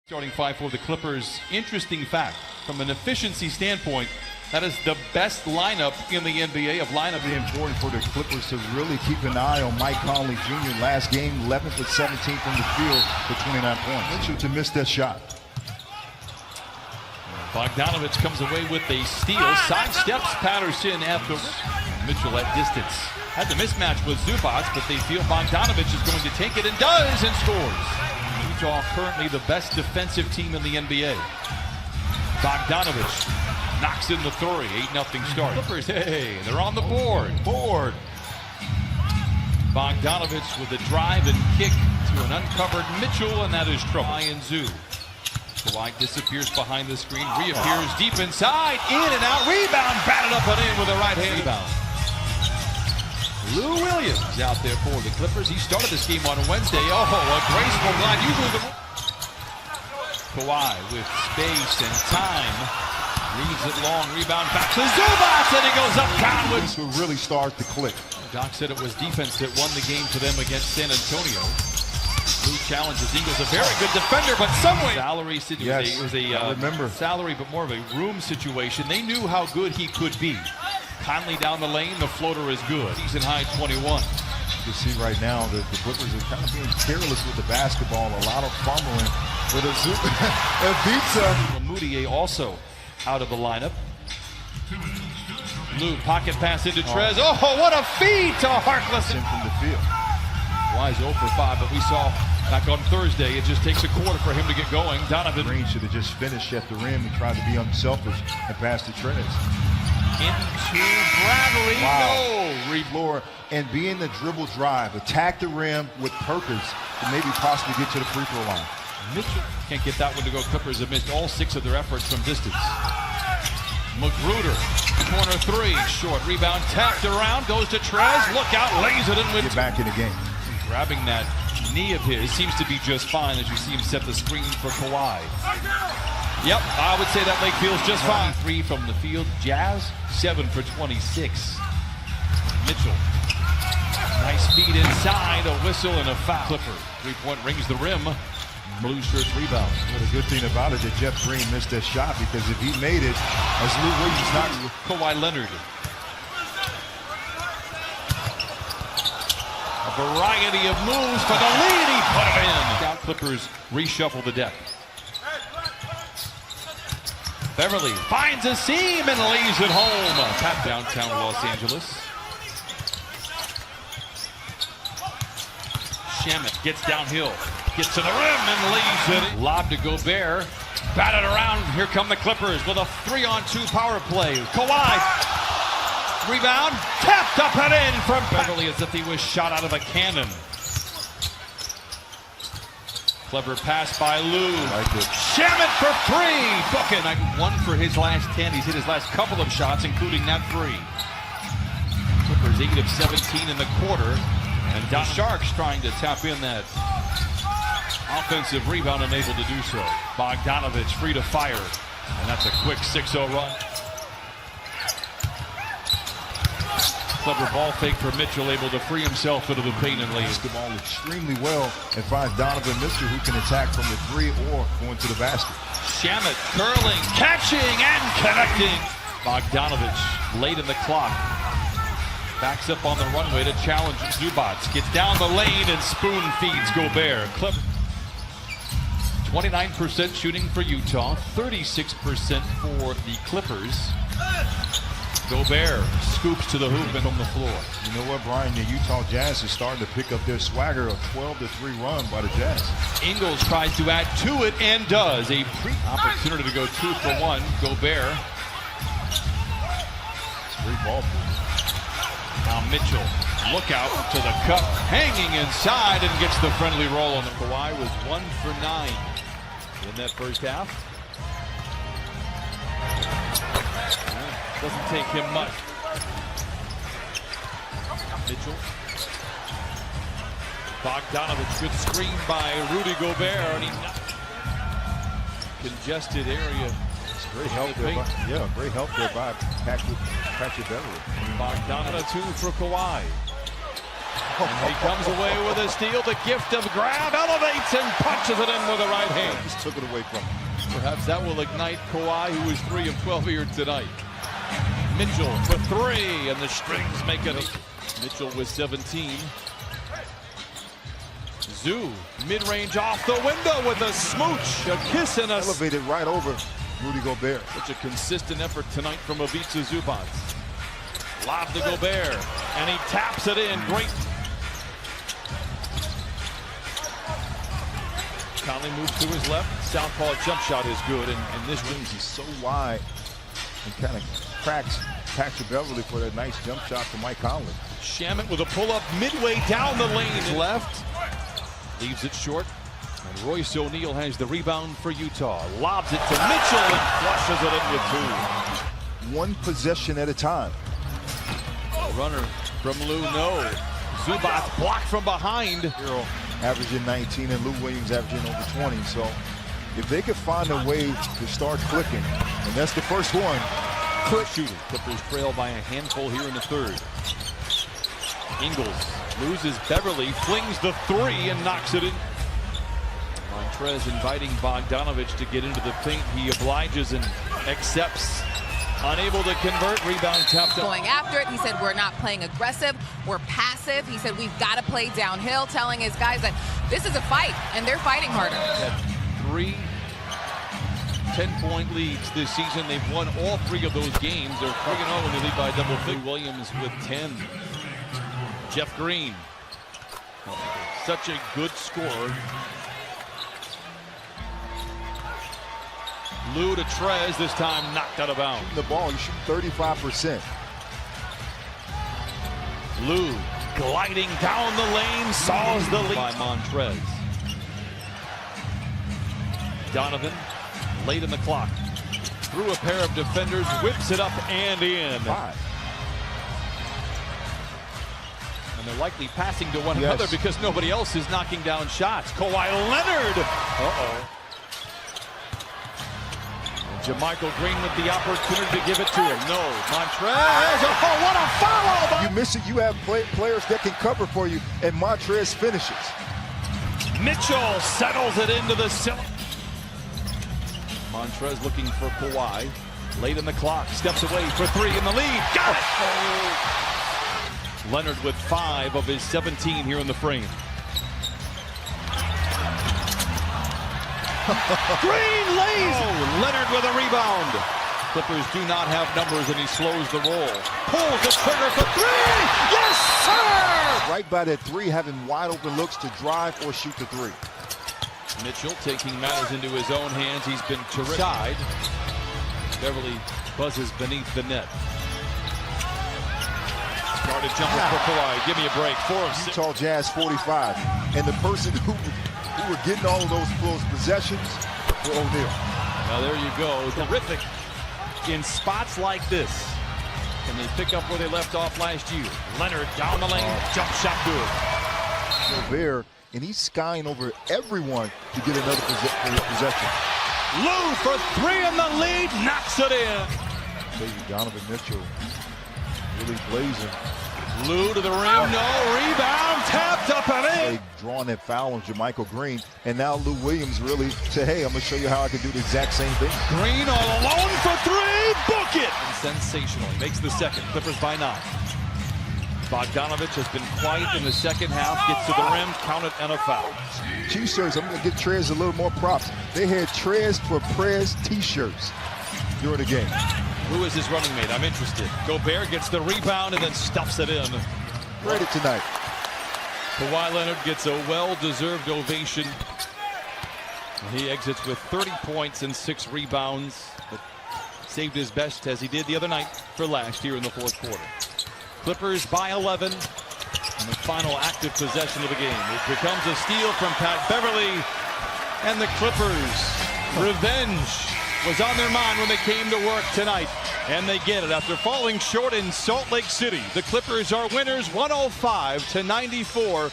Starting five for the Clippers. Interesting fact, from an efficiency standpoint, that is the best lineup in the NBA of lineup. It's important for the Clippers to really keep an eye on Mike Conley Jr. Last game, 11 for 17 from the field for 29 points. Mitchell to miss that shot. Bogdanovich comes away with a steal, sidesteps Patterson after Mitchell at distance. Had the mismatch with Zubac, but they feel Bogdanovich is going to take it and does and scores. Utah currently the best defensive team in the NBA. Bogdanovich knocks in the three, 8-0 start. Clippers, hey, they're on the board. Bogdanovich with a drive and kick to an uncovered Mitchell, and that is trouble. Ryan Zoo. Kawhi disappears behind the screen, reappears deep inside, in and out, rebound, batted up and in with a right hand rebound. Lou Williams out there for the Clippers. He started this game on Wednesday. Oh, a graceful glide. Usually the Kawhi with space and time. Reads it long, rebound back to Zubac, and he goes up Conley. This will really start to click. Doc said it was defense that won the game for them against San Antonio. Lou challenges Ingles, a very good defender, but someway salary situation. Yes, it was a remember salary, but more of a room situation. They knew how good he could be. Conley down the lane, the floater is good. Season high 21. You see right now that the Clippers are kind of being careless with the basketball. A lot of fumbling with a pizza. Moutier also out of the lineup. Lou pocket pass into Trez. Oh, what a feed to Harkless. From the field. Wise 0 for 5, but we saw back on Thursday, it just takes a quarter for him to get going. Donovan Green should have just finished at the rim and tried to be unselfish and pass to Trez. Into Bradley. Wow. No. Floor and be in the dribble drive, attack the rim with purpose, and maybe possibly get to the free throw line. Mitchell can't get that one to go. Clippers have missed all 6 of their efforts from distance. Magruder, corner three, short rebound, tapped around, goes to Trez, look out, lays it in with. Get back in the game. Grabbing that knee of his, seems to be just fine as you see him set the screen for Kawhi. Yep, I would say that leg feels just fine. 3 from the field. Jazz, 7 for 26. Mitchell, nice feed inside, a whistle and a foul. Clipper, 3-point rings the rim. Blue shirts rebound. Well, the good thing about it that Jeff Green missed that shot, because if he made it, as Lou Williams not. Kawhi Leonard. A variety of moves for the lead, he put it in. Clippers reshuffle the deck. Beverly finds a seam and lays it home. Tap downtown Los Angeles. Shamet gets downhill, gets to the rim and lays it. Lob to Gobert, batted around. Here come the Clippers with a 3-on-2 power play. Kawhi, rebound, tapped up and in from Beverly as if he was shot out of a cannon. Clever pass by Lou. Like it. Shamet for 3. Booking. 1 for his last 10. He's hit his last couple of shots, including that 3. Clippers 8 of 17 in the quarter. And the Sharks trying to tap in that offensive rebound, unable to do so. Bogdanovich free to fire. And that's a quick 6-0 run. Clever ball fake for Mitchell, able to free himself into the paint and lead. The ball extremely well and finds Donovan Mitchell, who can attack from the 3 or going to the basket. Shamet curling, catching, and connecting. Bogdanovich late in the clock. Backs up on the runway to challenge Zubac. Gets down the lane and spoon feeds Gobert. Clip. 29% shooting for Utah, 36% for the Clippers. Gobert scoops to the hoop and on the floor. You know what, Brian? The Utah Jazz is starting to pick up their swagger. A 12-3 run by the Jazz. Ingles tries to add to it and does. A opportunity to go 2 for 1. Gobert. Great ball. Now Mitchell, look out to the cup, hanging inside and gets the friendly roll on the. Kawhi was 1 for 9 in that first half. Doesn't take him much. Mitchell. Bogdanovich, good screen by Rudy Gobert. And congested area. It's great help there. Great help there by Patrick Beverly. Bogdanovich 2 for Kawhi. And he comes away with a steal. The gift of grab elevates and punches it in with the right hand. Just took it away from him. Perhaps that will ignite Kawhi, who was 3 of 12 here tonight. Mitchell for 3, and the strings make it. Mitchell with 17. Zoo, mid-range off the window with a smooch, a kiss and a... Elevated right over Rudy Gobert. Such a consistent effort tonight from Ivica Zubac. Lob to Gobert, and he taps it in. Great. Conley moves to his left. Southpaw jump shot is good, and this Wings is so wide and kind of cracks Patrick Beverly for that nice jump shot from Mike Conley. Shamet with a pull-up midway down the lane. Left. Leaves it short. And Royce O'Neal has the rebound for Utah. Lobs it to Mitchell and flushes it in with 2. One possession at a time. Runner from Lou, no. Zubac blocked from behind. Hero averaging 19 and Lou Williams averaging over 20. So if they could find a way to start clicking, and that's the first one. Quick shooting. Clippers trail by a handful here in the 3rd. Ingles loses Beverly, flings the 3 and knocks it in. Montrez inviting Bogdanovich to get into the paint. He obliges and accepts. Unable to convert, rebound tapped up. Going after it, he said, we're not playing aggressive, we're passive. He said, we've got to play downhill, telling his guys that this is a fight, and they're fighting harder. Had 3 10-point leads this season. They've won all 3 of those games. They're 3-0 when they lead by double figures. Williams with 10. Jeff Green, such a good scorer. Lou to Trez, this time knocked out of bounds. The ball, you shoot 35%. Lou gliding down the lane, saws the lead by Montrez. Donovan, late in the clock, through a pair of defenders, whips it up and in. 5. And they're likely passing to one another because nobody else is knocking down shots. Kawhi Leonard. JaMychal Green with the opportunity to give it to him. No. Montrez. Oh, what a foul! You miss it, you have players that can cover for you, and Montrez finishes. Mitchell settles it into the cylinder. Montrez looking for Kawhi. Late in the clock. Steps away for 3 in the lead. Got it! Leonard with 5 of his 17 here in the frame. Green lays! Oh, Leonard with a rebound. Clippers do not have numbers, and he slows the roll. Pulls the trigger for 3! Yes, sir! Right by that 3, having wide open looks to drive or shoot the 3. Mitchell taking matters into his own hands. He's been terrific. Side. Beverly buzzes beneath the net. Started jumping for Kawhi. Give me a break. 4 of 6. Utah Jazz 45. And the person who were getting all of those possessions were O'Neal. Now there you go. Terrific in spots like this. Can they pick up where they left off last year? Leonard down the lane. Jump shot good. Gobert, and he's skying over everyone to get another possession. Lou for 3 in the lead. Knocks it in. Donovan Mitchell really blazing. Lou to the rim, no, rebound, tapped up and in. They drawing that foul on JaMychal Green, and now Lou Williams really said, hey, I'm going to show you how I can do the exact same thing. Green all alone for 3, book it! And sensational, he makes the second, Clippers by 9. Bogdanovich has been quiet in the second half, gets to the rim, count it, and a foul. T-shirts, I'm going to get Trez a little more props. They had Trez for Prez T-shirts during the game. Who is his running mate? I'm interested. Gobert gets the rebound and then stuffs it in. Credit tonight. Kawhi Leonard gets a well-deserved ovation. He exits with 30 points and 6 rebounds. But saved his best as he did the other night for last year in the 4th quarter. Clippers by 11 in the final active possession of the game. It becomes a steal from Pat Beverly, and the Clippers revenge was on their mind when they came to work tonight, and they get it after falling short in Salt Lake City. The Clippers are winners 105-94.